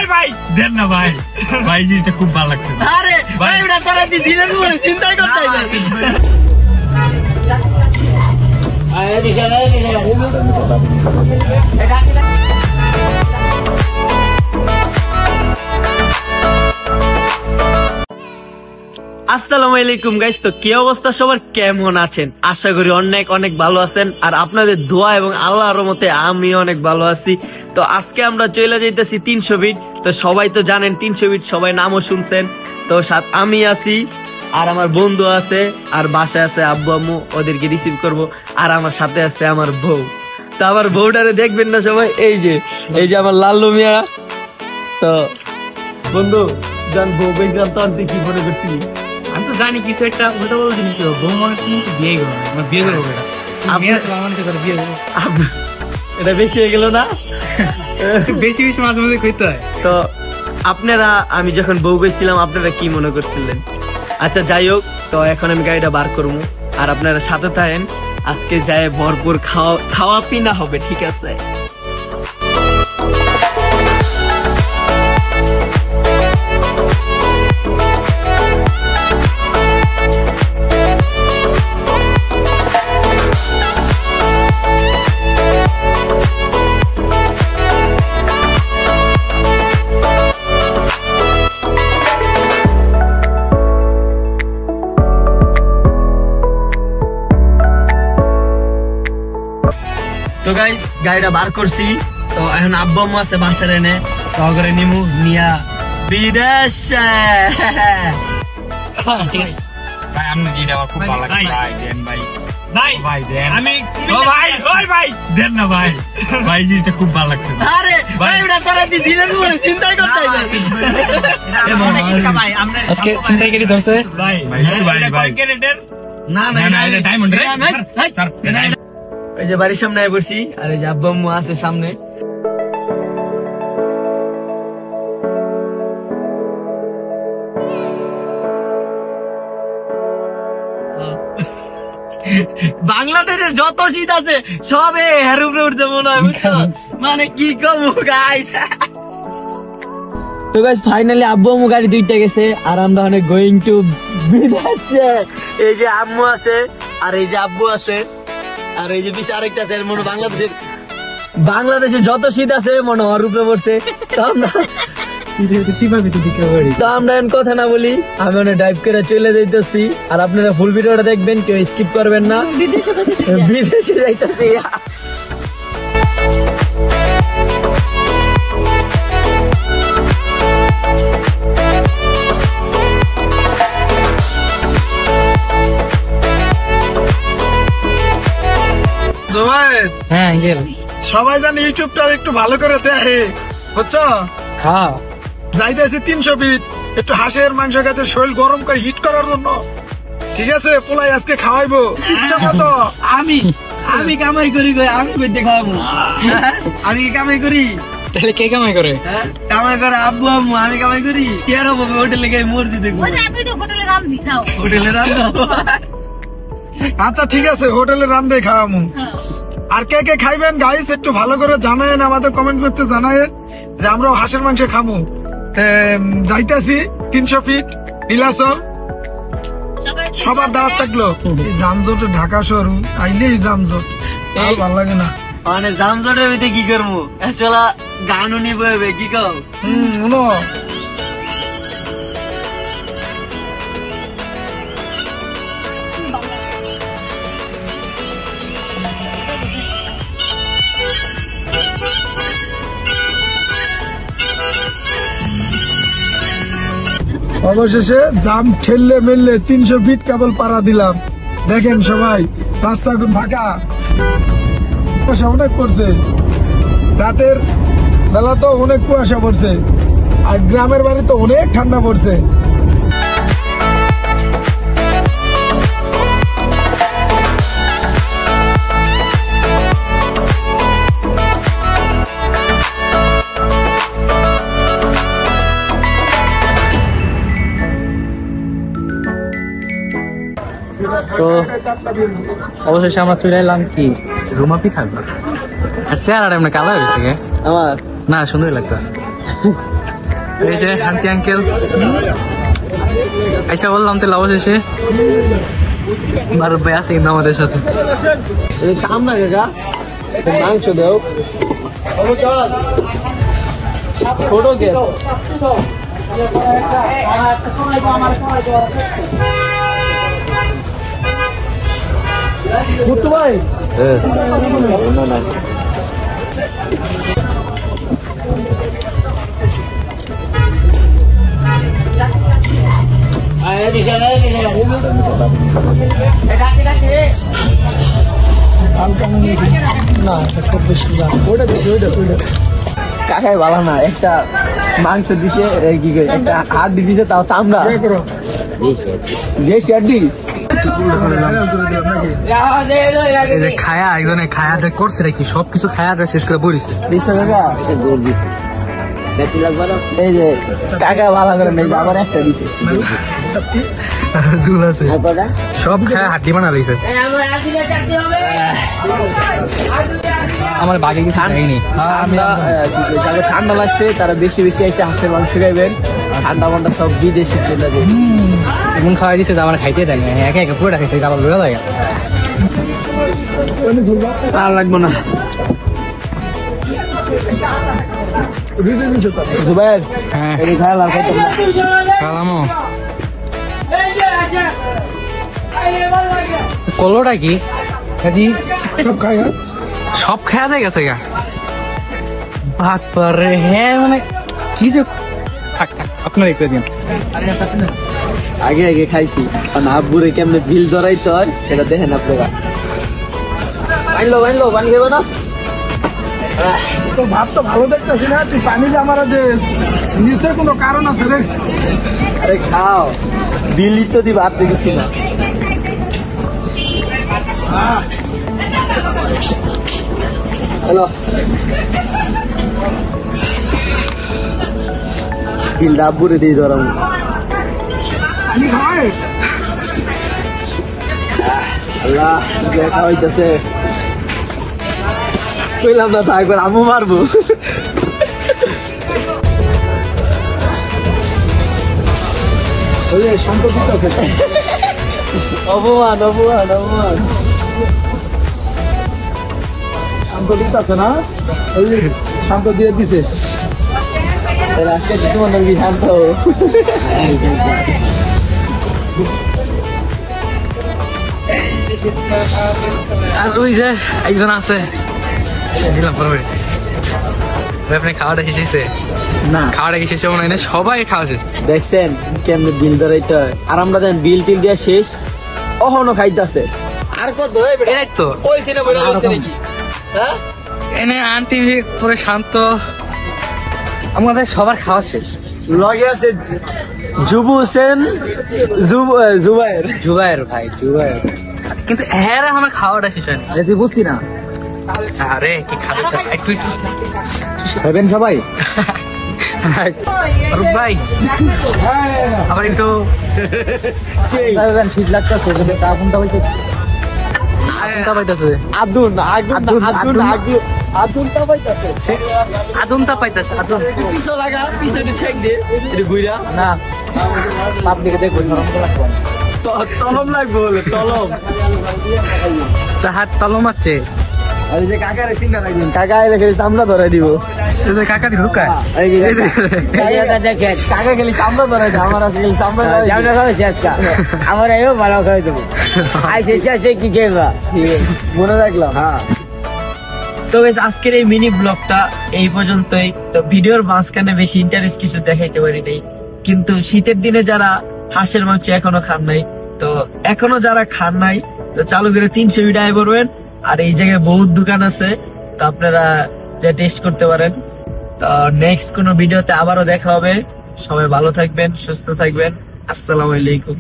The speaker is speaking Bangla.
ওই ভাই দেন না ভাই ভাই জিনিসটা খুব ভালো লাগছে আরে ভাই ওটা তোরা দিনের পরে চিন্তাই করতে না আয় দিশা আসসালামু আলাইকুম গাইস, তো কি অবস্থা সবার, কেমন আছেন? আশা করি অনেক অনেক ভালো আছেন। আর আপনাদের দোয়া এবং আল্লাহর রহমতে আমি অনেক ভালো আছি। তো আজকে আমরা চলে যাইতেছি 300 ফিট। তো সবাই তো জানেন 300 ফিট, সবাই নামও শুনছেন। তো সাথে আমি আছি আর আমার বন্ধু আছে আর বাসায় আছে আব্বু আম্মু, ওদেরকে রিসিভ করব। আর আমার সাথে আছে আমার বউ। তো আমার বউটারে দেখবেন না সবাই, এই যে আমার লাল্লু মিয়া। তো বন্ধু জান বউ বেগরাম তো তুই কি মনে করছিলি? আমি তো জানি কিছু একটা উল্টো বলতে জিনিস বউ মানুষ কিন্তু বিয়ে করবো না, বিয়ে করবো এটা বেশি হয়ে গেল না? বেশি বেশি মাঝে মাঝে করতে হয়। তো আপনারা, আমি যখন বউ গেছিলাম আপনারা কি মনে করছিলেন? আচ্ছা যাই হোক, তো এখন আমি গাড়িটা বার করবো আর আপনারা সাথে থাকেন। আজকে যায় ভরপুর খাওয়া পিনা হবে, ঠিক আছে? তো গাইস গাড়িটা বার করছি। তো এখন আব্বু আম্মু আছে বাসার এনে, তো করে নিমু নিয়া বিদেশ। ঠিক আছে ভাই, আমি জিনিসটা আমার খুব ভালো লাগে ভাই। দেন ভাই ভাই ভাই দেন, আমি ও ভাই ওই ভাই দেন না ভাই ভাই জিনিসটা খুব ভালো লাগছে। আরে ভাই ওটা তোরা দিনের পরে চিন্তাই করতে না ভাই। আমরা আজকে চিন্তাই করে ধরছে ভাই ভাই ভাই ক্যারেটের না না না এটা ডায়মন্ড রে স্যার। এই যে বাড়ির সামনে আয় বসছি আর এই যে আব্বু আম্মু আছে সামনে। বাংলাদেশের যত শীত আছে সবে হের উপরে উঠতে মনে হয়, বুঝছো? মানে কি কমু গাইস। তো গাইস ফাইনালি আব্বু আম্মু গাড়ি দুইটা গেছে আর আমরা অনেক গোয়িং টু বিদেশে। এই যে আম্মু আছে আর এই যে আব্বু আছে আর এই যে পিছে আরেকটা আছে। মনে বাংলাদেশে যত শীত আছে মনে ওর উপরে পড়ছে। তো আমরা এখন কথা না বলি, আমি অনেক ড্রাইভ করে চলে যাইতেছি। আর আপনারা ফুল ভিডিওটা দেখবেন, কেউ স্কিপ করবেন না। বিদেশে যাইতেছি। হ্যাঁ সবাই জানে ইউটিউবটা একটু ভালো করে দেখে, বুঝছো? হ্যাঁ যাইতেছি 300 ফিট, একটু হাঁসের মাংস খেতে শরীর গরম করে হিট করার জন্য। ঠিক আছে, পোলাই আজকে খাওয়াইবো ইচ্ছা মতো। আমি কামাই করি, আমি করতে খাওয়াবো। আমি কামাই করি, তাহলে কে কামাই করে? কামাই করে আব্বু আম্মু, আমি কামাই করি। কে হবে হোটেলে গিয়ে মর্জি দেখবো? হোটেলে রান্না। আচ্ছা ঠিক আছে, হোটেলে রান্ধে খাওয়াবো। আর কে কে খাইবেন গাইস একটু ভালো করে জানায়েন, আমাদের কমেন্ট করতে জানায়েন যে আমরাও হাঁসের মাংস খামু। যাইতেছি 300 ফিট নীলাচল, সবার দাওয়াত থাকলো। জামজটে ঢাকা শহর আইলেই জামজট, আর ভালো লাগে না। মানে জামজটের ভিতরে কি করবো, আসলে গানও নিবো কি কও? শুনো অবশেষে জাম ঠেললে মেললে 300 ফিট কেবল পাড়া দিলাম। দেখেন সবাই রাস্তা এখন ফাঁকা, কুয়াশা অনেক পড়ছে, রাতের বেলা তো অনেক কুয়াশা পড়ছে, আর গ্রামের বাড়ি তো অনেক ঠান্ডা পড়ছে। তো অবশেষে আমরা চলে এলাম কি রুমাপি থাকবো। আর চেহারাটা এমনি কালো হয়েছে আমার, না সুন্দর লাগতেছে। এই যে শান্তি আঙ্কেল আইসা বললাম তেল অবশেষে ভারত ভাই আছে কিন্তু আমাদের সাথে। আমরা কাকা মাংস দেও ছোট গেল ভাই কাকাই ভালো না, একটা মাংস দিছে কি একটা হাত দিছে তাও চামড়া খায়া একজনে খায়া করছে নাকি সবকিছু খায়া শেষ করে বলিছে। এই যে কাকা ভালো করে নেই আবার একটা দিছে ঝুল আছে সব খায়া হাড্ডি বানা রয়েছে। আমার বাকি কিছু খাইনি। আমরা যাদের ঠান্ডা লাগছে তারা বেশি বেশি একটা হাঁসের মাংস খাইবেন। ঠান্ডা মান্ডা সব বিদেশি চলে যাবে এমন খাওয়াই দিচ্ছে আমার খাইতে দেয় না, একে একে পুরো খাইছে আবার বেরো লাগে আর লাগবো না। জুবাইর হ্যাঁ এই খাওয়া লাগবে কালামো কলোটা কি সব খায়া দেয় গেছে গা ভাত পারে। হ্যাঁ মানে কি যে থাক থাক আপনার একটু দিন আগে আগে খাইছি আর আব্বুরে কেমনে বিল ধরাইতে হয় সেটা দেখেন আপনারা। বানলো পানি খাবো না তো ভাত তো ভালো দেখতেছি না, তুই পানি যে আমার নিশ্চয় কোনো কারণ আছে রে। আরে খাও বিলি তো দি ভাত দেখেছি না। হ্যালো বিলটা আব্বুরে দিয়ে ধরাম। পানি খাওয়ায় আল্লাহ দেখা হইতেছে কইলাম না তা একবার আমু মারবো। শান্ত দিতে অপমান অপমান অপমান শান্ত দিতে আছে না, ওই শান্ত দিয়ে দিছে। আজকে তোমার নাকি শান্ত আর ওই যে একজন আছে দিলাম পরে আপনি খাওয়াটা শেষেছে না খাওয়াটা কি শেষ হবে না সবাই খাওয়াছে। দেখছেন কেমনে বিল ধরাইতে হয় আর আমরা দেন বিল টিল দিয়া শেষ অহনো খাইতাছে আর কত এই তো ওই সিনে বইরা হইছে নাকি হ্যাঁ এনে আন্টি পুরো শান্ত আমাদের সবার খাওয়া শেষ। লগে আছে জুবু হোসেন জুবাইর জুবাইর ভাই জুবাইর কিন্তু হ্যাঁ আমার খাওয়াটা শেষ হয়নি। আরে তুই বুঝতি না আরে কি খাবে একটু খাবেন সবাই অরূপ ভাই আবার একটু শীত লাগতেছে তা ফোনটা হইতেছে আদুন আদুন আদুন আদুন আদুনটা পাইতাছে আদুনটা পাইতাছে আদুন পিছু লাগা পিছনে চেক দে এটা গুইরা না আপনিকে দেখো নরম লাগবে তলম লাগবে বলে তলম তাহার তলম আছে। আর যে কাকারে চিন্তা রাখবেন কাকা এলে খালি চামড়া ধরাই দিব। কাকা দি ঢুকায় কাকা খালি চামড়া ধরাই দেয় আমার আছে খালি চামড়া আমার এও ভালো খাই দেবো কি খেলবা মনে রাখলাম। হ্যাঁ তো আজকের এই মিনি ব্লগটা এই পর্যন্তই। তো ভিডিওর মাঝখানে বেশি ইন্টারেস্ট কিছু দেখাইতে পারি নাই, কিন্তু শীতের দিনে যারা হাঁসের মাংস এখনো খান নাই তো এখনো যারা খান নাই তো চালু করে 300 ভিডিও আয় করবেন। আর এই জায়গায় বহুত দোকান আছে তো আপনারা যা টেস্ট করতে পারেন। তো নেক্সট কোনো ভিডিওতে আবারও দেখা হবে। সবাই ভালো থাকবেন, সুস্থ থাকবেন। আসসালামু আলাইকুম।